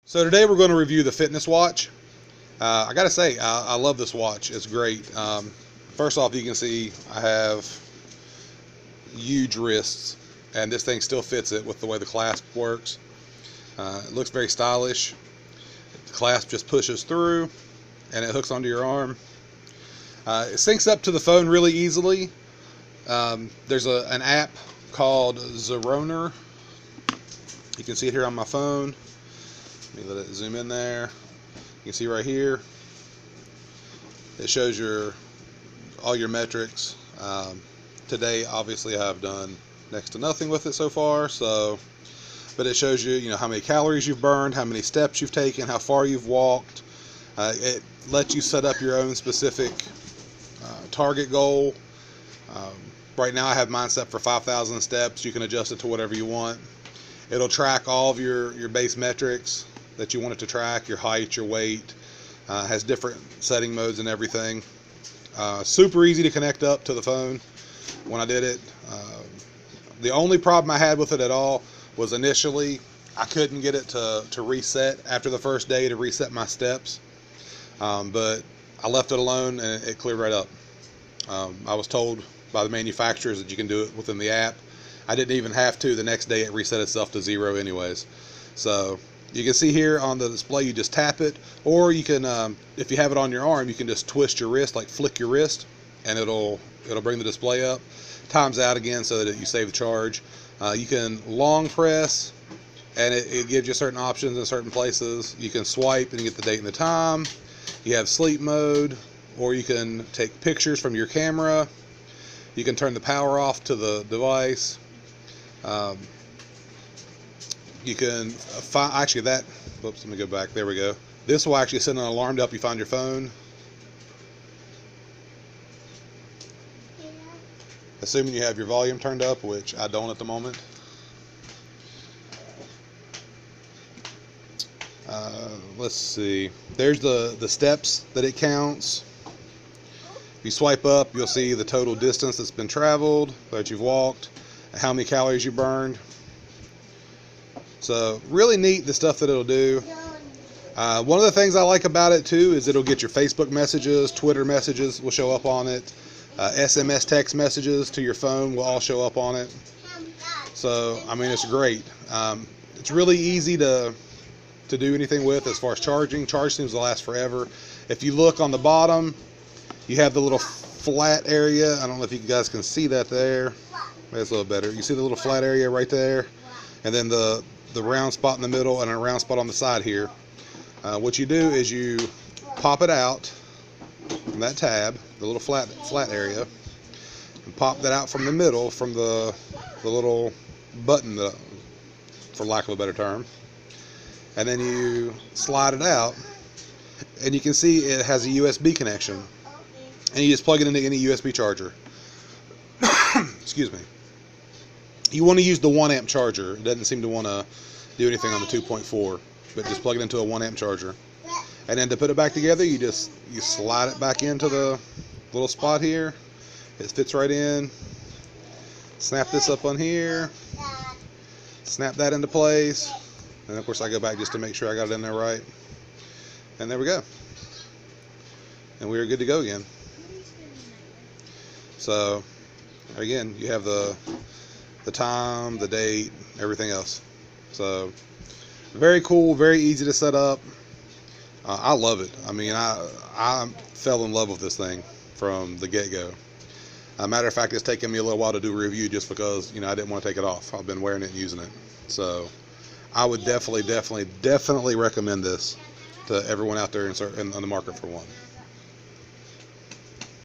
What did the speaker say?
So today we're going to review the fitness watch. I gotta say, I love this watch. It's great. First off, you can see I have huge wrists, and this thing still fits it with the way the clasp works. It looks very stylish. The clasp just pushes through and it hooks onto your arm. It syncs up to the phone really easily. There's an app called Zeroner. You can see it here on my phone. Let me let it zoom in there. You can see right here, it shows all your metrics. Today, obviously, I've done next to nothing with it so far. But it shows you, how many calories you've burned, how many steps you've taken, how far you've walked. It lets you set up your own specific target goal. Right now, I have mine set for 5,000 steps. You can adjust it to whatever you want. It'll track all of your base metrics that you want it to track, your height, your weight. Has different setting modes and everything. Super easy to connect up to the phone when I did it. The only problem I had with it at all was initially I couldn't get it to reset after the first day, to reset my steps. But I left it alone and it cleared right up. I was told by the manufacturers that you can do it within the app. I didn't even have to. The next day it reset itself to 0 anyways. So you can see here on the display, you just tap it, or you can, if you have it on your arm, you can just twist your wrist, like flick your wrist, and it'll bring the display up. Times out again so that you save the charge. You can long press, and it gives you certain options in certain places. You can swipe and get the date and the time. You have sleep mode, or you can take pictures from your camera. You can turn the power off to the device. You can find, actually that, whoops, let me go back, there we go. This will actually send an alarm to help you find your phone. Yeah. Assuming you have your volume turned up, which I don't at the moment. Let's see, there's the steps that it counts. If you swipe up, you'll see the total distance that's been traveled, that you've walked, and how many calories you burned. So really neat, the stuff that it'll do. One of the things I like about it too is it'll get your Facebook messages, Twitter messages will show up on it. SMS text messages to your phone will all show up on it. So, I mean, it's great. It's really easy to do anything with as far as charging. Charge seems to last forever. If you look on the bottom, you have the little flat area. I don't know if you guys can see that there. That's a little better. You see the little flat area right there? And then the round spot in the middle and a round spot on the side here. What you do is you pop it out from that tab, the little flat area, and pop that out from the middle, from the little button, for lack of a better term. And then you slide it out, and you can see it has a USB connection. And you just plug it into any USB charger. Excuse me. You want to use the 1 amp charger. It doesn't seem to want to do anything on the 2.4, but just plug it into a 1 amp charger. And then to put it back together, you slide it back into the little spot here. It fits right in. Snap this up on here. Snap that into place. And of course I go back just to make sure I got it in there right. And there we go. And we are good to go again. So again, you have the time, the date, everything else. So very cool, very easy to set up. I love it. I mean, I fell in love with this thing from the get-go. Matter of fact, it's taken me a little while to do a review just because, I didn't want to take it off. I've been wearing it and using it. So I would definitely recommend this to everyone out there in the market for one.